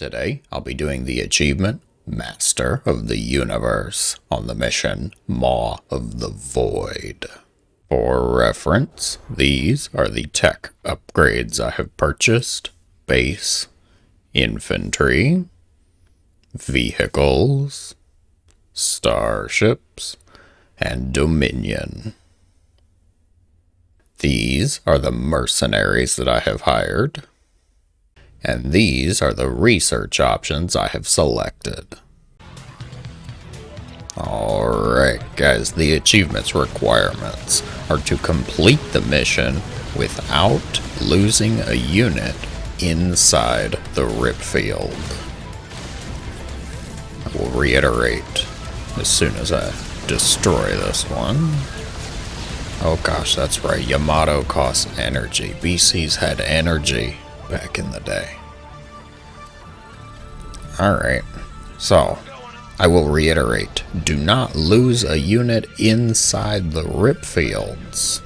Today, I'll be doing the achievement Master of the Universe on the mission Maw of the Void. For reference, these are the tech upgrades I have purchased: base, infantry, vehicles, starships, and dominion. These are the mercenaries that I have hired. And these are the research options I have selected. Alright guys, the achievement's requirements are to complete the mission without losing a unit inside the rip field. I will reiterate as soon as I destroy this one. Oh gosh, that's right, Yamato costs energy. BC's had energy back in the day. Alright, so I will reiterate, do not lose a unit inside the rip fields.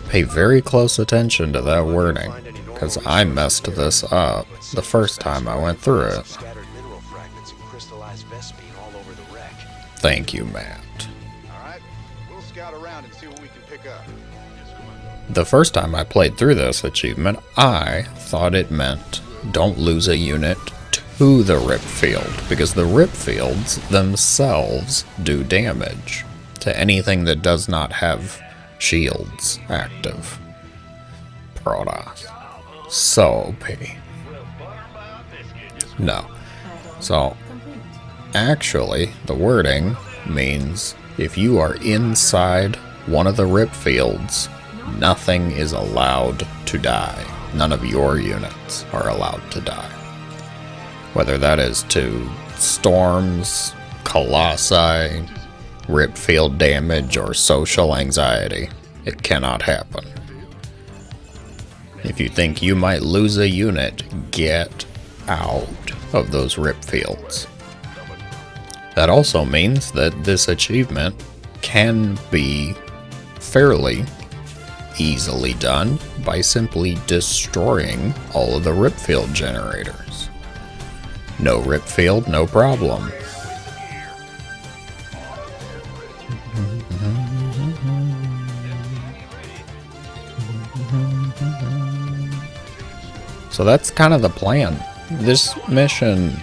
Pay very close attention to that wording, because I messed this up the first time I went through it. Thank you, Matt. The first time I played through this achievement, I thought it meant don't lose a unit to the rip field, because the rip fields themselves do damage to anything that does not have shields active. Protoss. So P. No. So, actually, the wording means if you are inside one of the rip fields, nothing is allowed to die. None of your units are allowed to die. Whether that is to storms, colossi, rip field damage, or social anxiety, it cannot happen. If you think you might lose a unit, get out of those rip fields. That also means that this achievement can be fairly easily done by simply destroying all of the rip field generators. No rip field, no problem. So that's kind of the plan. This mission,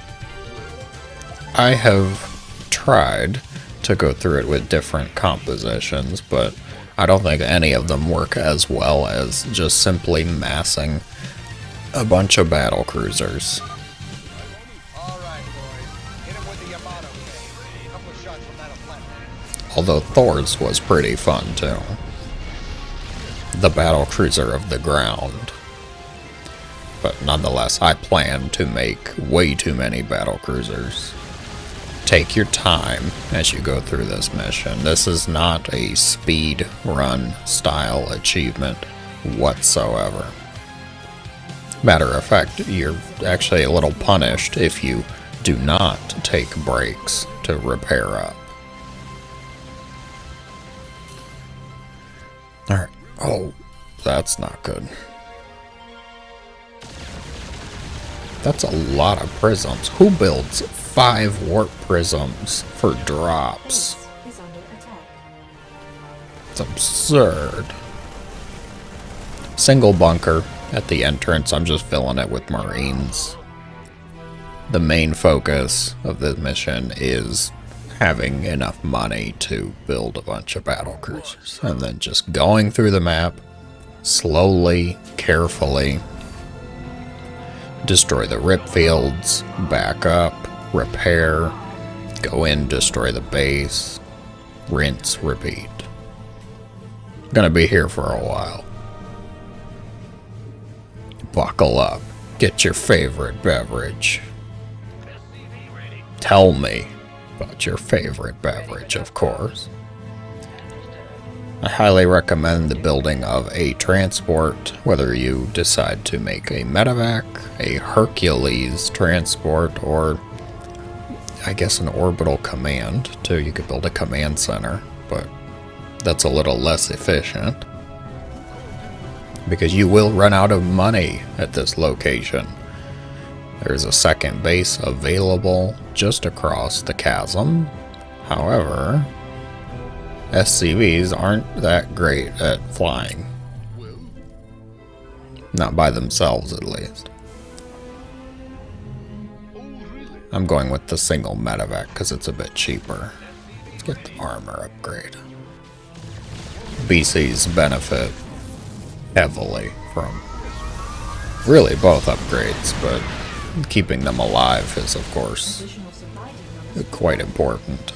I have tried to go through it with different compositions, but I don't think any of them work as well as just simply massing a bunch of battlecruisers. Although Thor's was pretty fun too. The battlecruiser of the ground. But nonetheless, I plan to make way too many battlecruisers. Take your time as you go through this mission. This is not a speed run style achievement whatsoever. Matter of fact, you're actually a little punished if you do not take breaks to repair up. Alright. Oh, that's not good. That's a lot of prisms. Who builds 5 warp prisms for drops? It's absurd. Single bunker at the entrance. I'm just filling it with Marines. The main focus of the mission is having enough money to build a bunch of battlecruisers, and then just going through the map slowly, carefully. Destroy the rip fields, back up, repair, go in, destroy the base, rinse, repeat. Gonna be here for a while. Buckle up, get your favorite beverage. Tell me about your favorite beverage, of course. I highly recommend the building of a transport, whether you decide to make a medevac, a Hercules transport, or I guess an orbital command too. You could build a command center, but that's a little less efficient because you will run out of money at this location. There's a second base available just across the chasm. However, SCVs aren't that great at flying. Not by themselves, at least. I'm going with the single medevac because it's a bit cheaper. Let's get the armor upgrade. BCs benefit heavily from really both upgrades, but keeping them alive is, of course, quite important.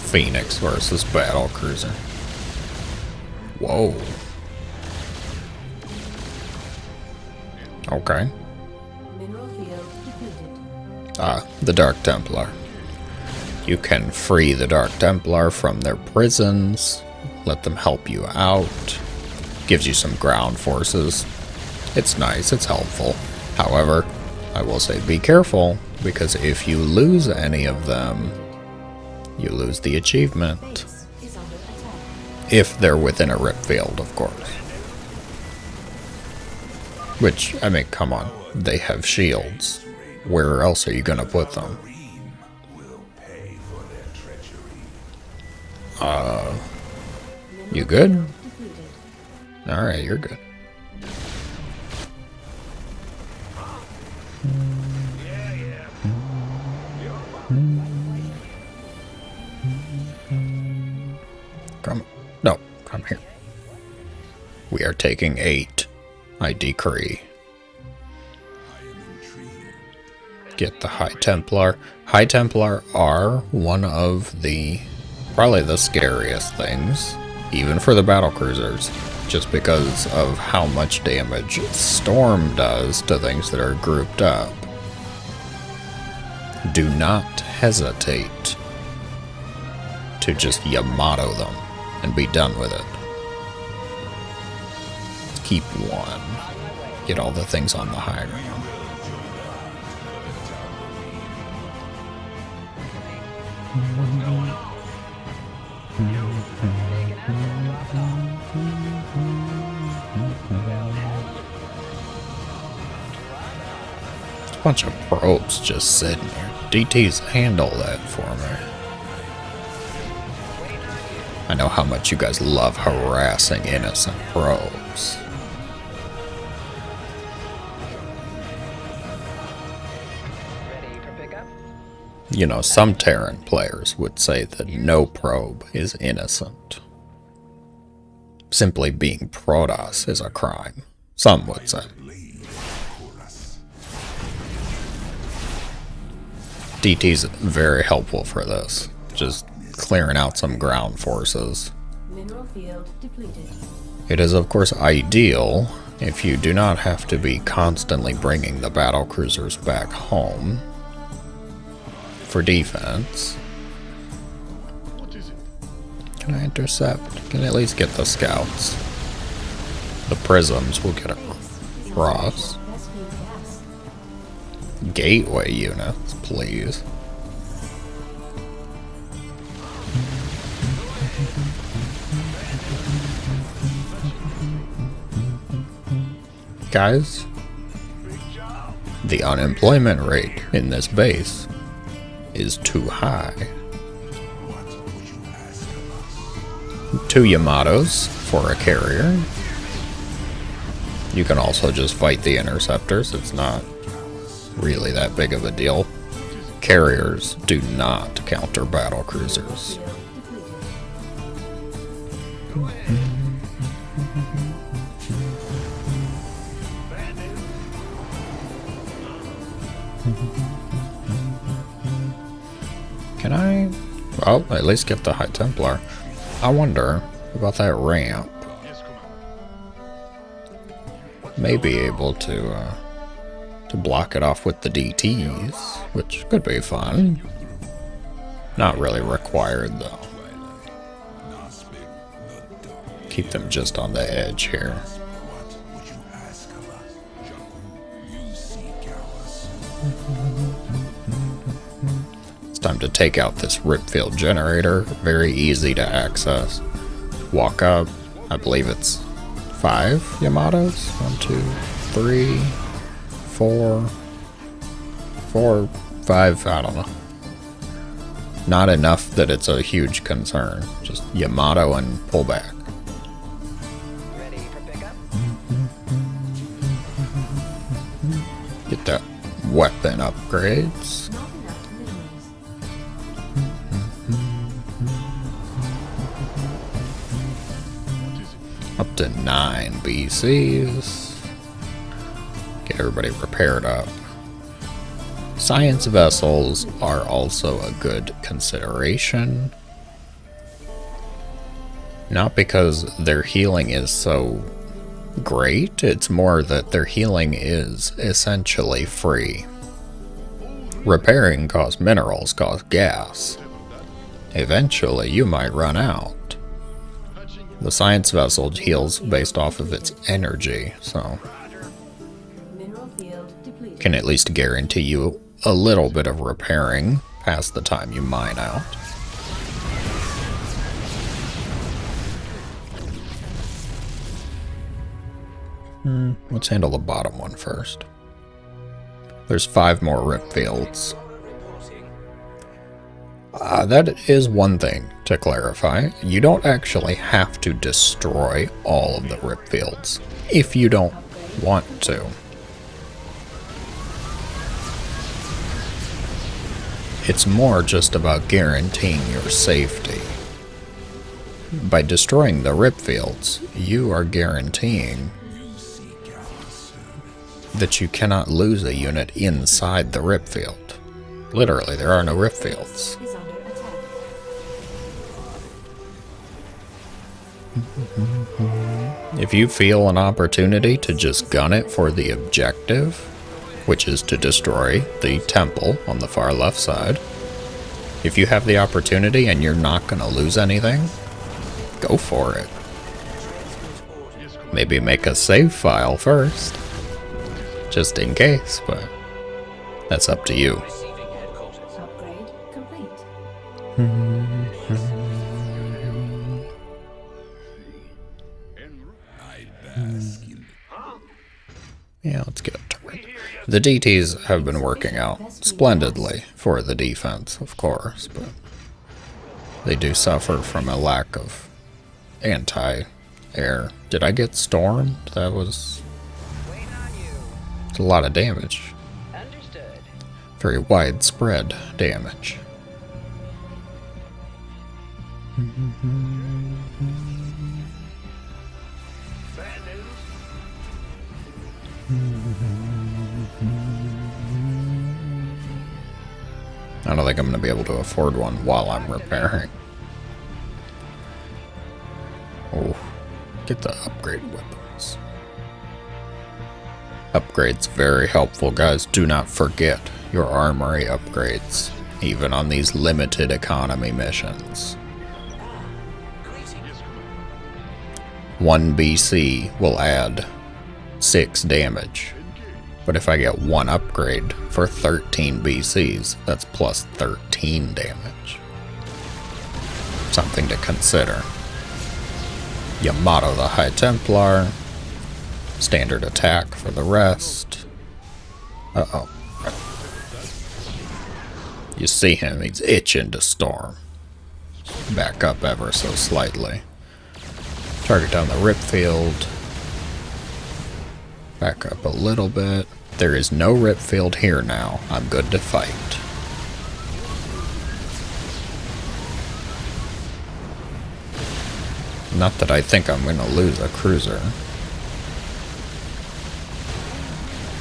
Phoenix versus Battlecruiser. Whoa. Okay. The Dark Templar. You can free the Dark Templar from their prisons, let them help you out, gives you some ground forces. It's nice, it's helpful. However, I will say be careful, because if you lose any of them, you lose the achievement. If they're within a rip field, of course. Which, I mean, come on, they have shields. Where else are you gonna put them? You good? Alright, you're good. Come, no, come here. We are taking 8. I decree. Get the High Templar. High Templar are one of the, probably the scariest things, even for the Battlecruisers, just because of how much damage Storm does to things that are grouped up. Do not hesitate to just Yamato them and be done with it. Keep one. Get all the things on the high ground. A bunch of probes just sitting here. DT's handle that for me. I know how much you guys love harassing innocent probes. You know, some Terran players would say that no probe is innocent. Simply being Protoss is a crime. Some would say. DT's very helpful for this. Just clearing out some ground forces. Mineral field depleted. It is, of course, ideal if you do not have to be constantly bringing the Battlecruisers back home for defense. Can I intercept? Can I at least get the scouts? The prisms will get across. Gateway units, please. Guys, the unemployment rate in this base is too high. 2 Yamatos for a carrier. You can also just fight the interceptors. It's not really that big of a deal. Carriers do not counter Battlecruisers. Can I, well, at least get the High Templar. I wonder about that ramp. May be able to block it off with the DTs, which could be fun. Not really required though. Keep them just on the edge here. It's time to take out this Ripfield generator. Very easy to access. Walk up. I believe it's 5 Yamatos? 1, 2, 3, 4, 5, I don't know. Not enough that it's a huge concern. Just Yamato and pullback. Ready for pickup? Get that weapon upgrades. Up to 9 BCs. Get everybody repaired up. Science vessels are also a good consideration. Not because their healing is so great, it's more that their healing is essentially free. Repairing costs minerals, costs gas. Eventually, you might run out. The science vessel heals based off of its energy, so can at least guarantee you a little bit of repairing past the time you mine out. Let's handle the bottom one first. There's 5 more rip fields. That is one thing to clarify. You don't actually have to destroy all of the rip fields if you don't want to. It's more just about guaranteeing your safety. By destroying the rip fields, you are guaranteeing that you cannot lose a unit inside the rip field. Literally, there are no rip fields. If you feel an opportunity to just gun it for the objective, which is to destroy the temple on the far left side, if you have the opportunity and you're not going to lose anything, go for it. Maybe make a save file first, just in case, but that's up to you. Upgrade complete. Yeah, let's get a turret. The DTs have been working out splendidly for the defense, of course, but they do suffer from a lack of anti-air. Did I get stormed? That was a lot of damage. Understood. Very widespread damage. Bad news? I don't think I'm going to be able to afford one while I'm repairing. Oh, get the upgrade weapons. Upgrades very helpful, guys. Do not forget your armory upgrades, even on these limited economy missions. 1 BC will add 6 damage. But if I get 1 upgrade for 13 BCs, that's plus 13 damage. Something to consider. Yamato the High Templar. Standard attack for the rest. Uh-oh. You see him, he's itching to storm. Back up ever so slightly. Target down the rip field. Back up a little bit. There is no rip field here now. I'm good to fight. Not that I think I'm going to lose a cruiser.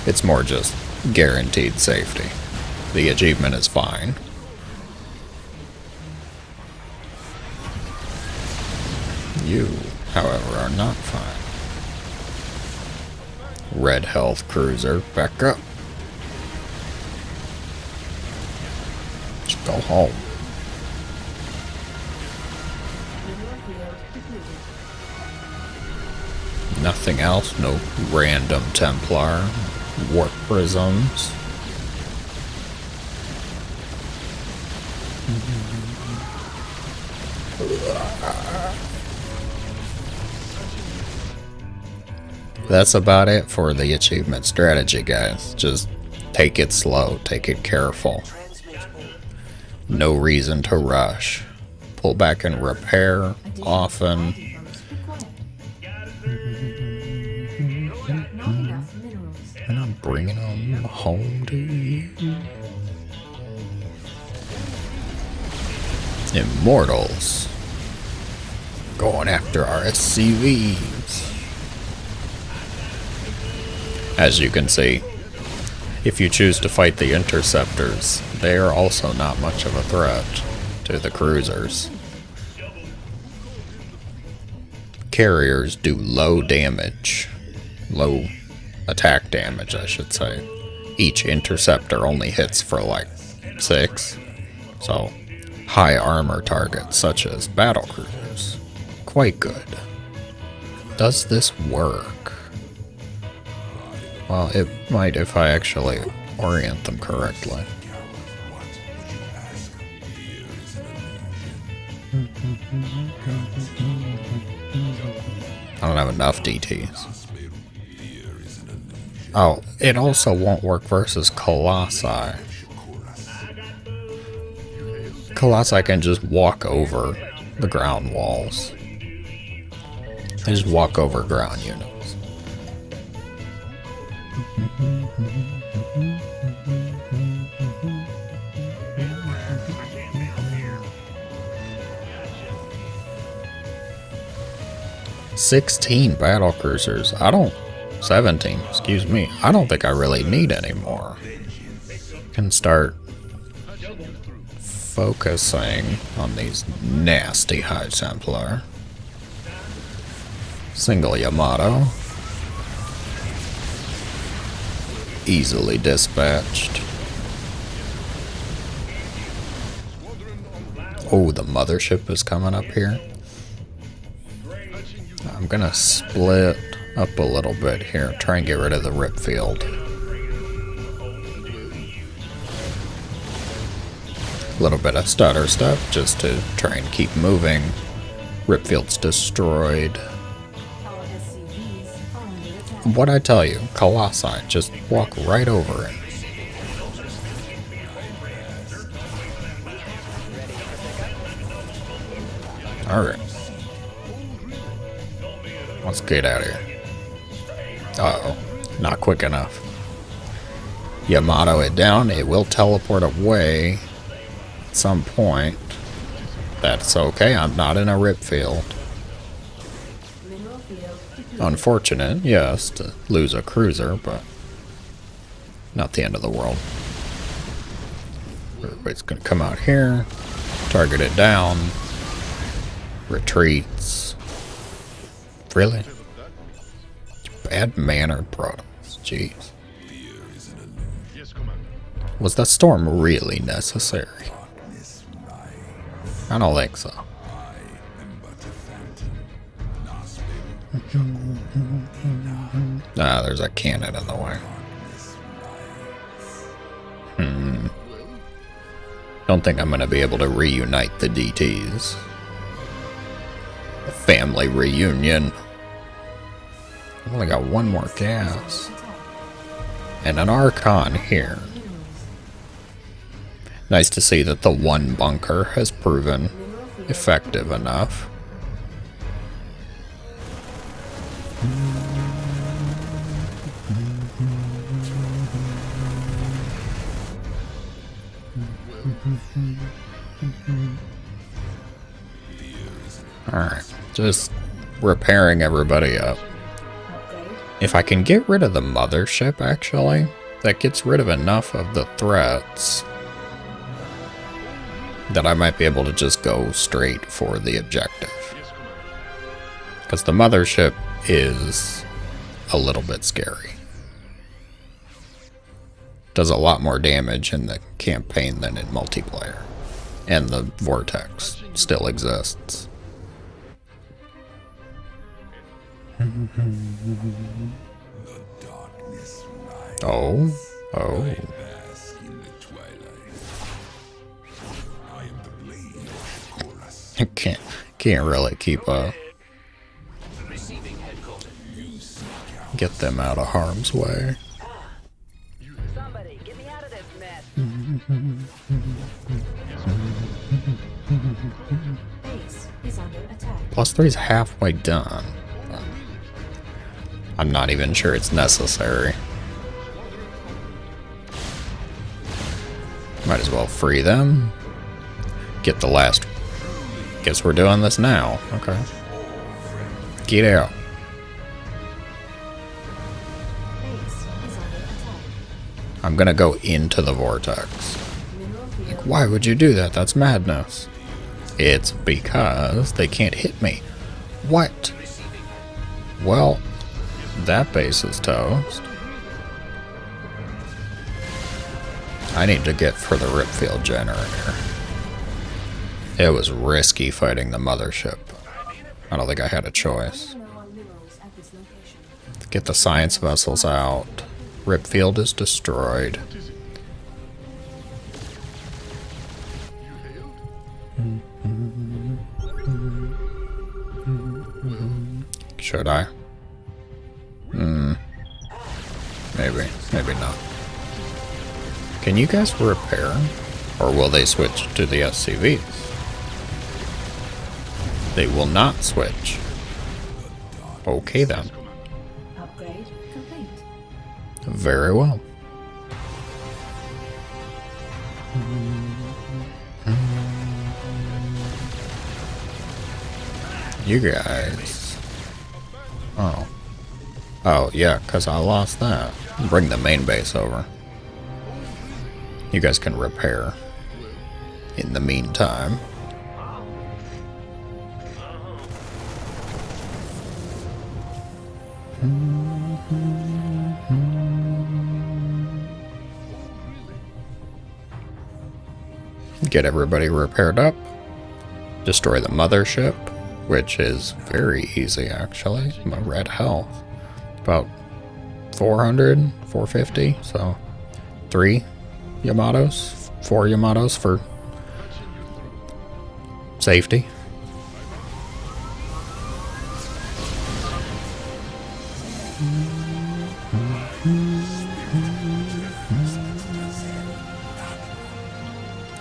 It's more just guaranteed safety. The achievement is fine. You, however, are not fine. Red health cruiser, back up. Just go home. Nothing else, no random Templar, warp prisms. That's about it for the achievement strategy, guys. Just take it slow, take it careful. No reason to rush. Pull back and repair often. Not enough minerals. And I'm bringing them home to you. Immortals. Going after our SCVs. As you can see, if you choose to fight the interceptors, they are also not much of a threat to the cruisers. Carriers do low damage. Low attack damage, I should say. Each interceptor only hits for like 6. So, high armor targets such as battlecruisers. Quite good. Does this work? Well, it might if I actually orient them correctly. I don't have enough DTs. Oh, it also won't work versus Colossi. Colossi can just walk over the ground walls. They just walk over ground units. 16 battlecruisers. 17, excuse me. I don't think I really need any more. Can start focusing on these nasty High Templar. Single Yamato. Easily dispatched. Oh, the mothership is coming up here. I'm gonna split up a little bit here. Try and get rid of the rip field. A little bit of stutter step just to try and keep moving. Rip field's destroyed. Our SCVs are under attack. What I tell you, Colossi, just walk right over it. Alright. Let's get out of here. Uh-oh. Not quick enough. Yamato it down. It will teleport away at some point. That's okay. I'm not in a rip field. Mineral field depleted. Unfortunate, yes, to lose a cruiser, but not the end of the world. Everybody's going to come out here, target it down, retreats. Really? Bad-mannered products, jeez. Was that storm really necessary? I don't think so. Ah, there's a cannon in the way. Don't think I'm gonna be able to reunite the DTs. A family reunion. I've only got one more gas. And an Archon here. Nice to see that the one bunker has proven effective enough. Alright, just repairing everybody up. Upgrade. If I can get rid of the mothership, actually, that gets rid of enough of the threats that I might be able to just go straight for the objective. Because the mothership is a little bit scary. Does a lot more damage in the campaign than in multiplayer. And the vortex still exists. Oh. I can't really keep up. Get them out of harm's way. Somebody, get me out of this mess. Base is under attack. +3 is halfway done. I'm not even sure it's necessary. Might as well free them. Get the last. Guess we're doing this now. Okay. Get out. Base is under attack. I'm gonna go into the vortex. Mineral field. Why would you do that? That's madness. It's because they can't hit me. What? Well, that base is toast. I need to get for the rip field generator. It was risky fighting the mothership. I don't think I had a choice. No on minerals at this location. Let's get the science vessels out. Rip field is destroyed. Should I? Maybe. Maybe not. Can you guys repair? Or will they switch to the SCVs? They will not switch. Okay then. Upgrade complete. Very well. You guys. Oh. Oh, yeah, because I lost that. Bring the main base over. You guys can repair. In the meantime. Get everybody repaired up. Destroy the mothership, which is very easy actually. My red health. About 400, 450, so 3 Yamatos, 4 Yamatos for safety.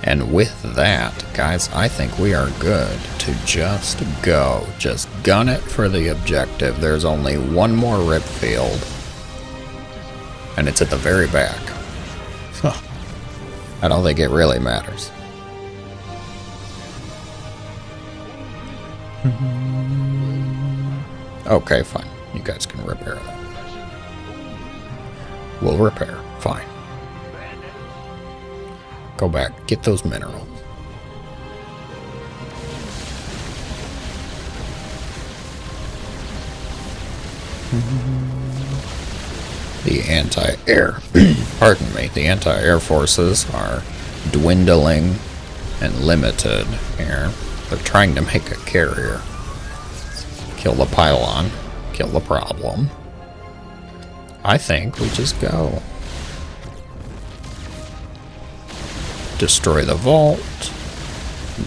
And with that, guys, I think we are good to just go. Just gun it for the objective. There's only one more rip field. And it's at the very back. I don't think it really matters. Okay, fine. You guys can repair that. We'll repair. Fine. Go back. Get those minerals. The anti-air, pardon me, the anti-air forces are dwindling and limited here. They're trying to make a carrier. Kill the pylon. Kill the problem. I think we just go. Destroy the vault.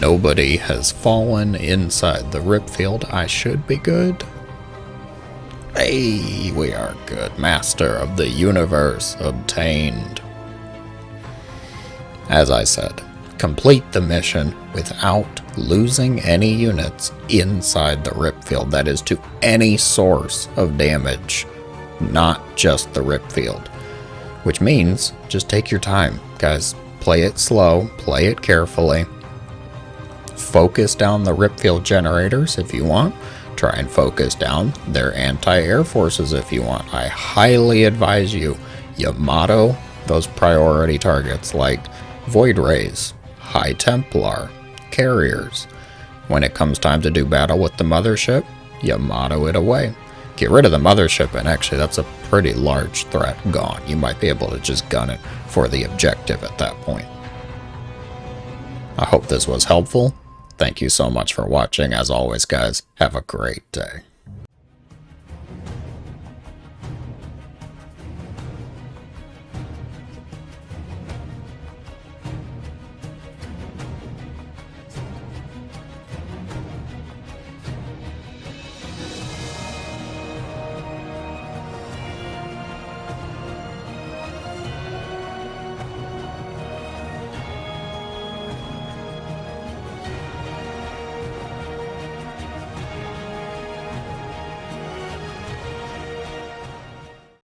Nobody has fallen inside the rip field. I should be good. Hey, we are good. Master of the universe obtained. As I said, complete the mission without losing any units inside the rip field. That is to any source of damage, not just the rip field. Which means, just take your time, guys. Play it slow, play it carefully. Focus down the rip field generators if you want. Try and focus down their anti-air forces if you want. I highly advise you, Yamato those priority targets like Void Rays, High Templar, Carriers. When it comes time to do battle with the mothership, Yamato it away. Get rid of the mothership, and actually that's a pretty large threat gone. You might be able to just gun it for the objective at that point. I hope this was helpful. Thank you so much for watching. As always, guys, have a great day.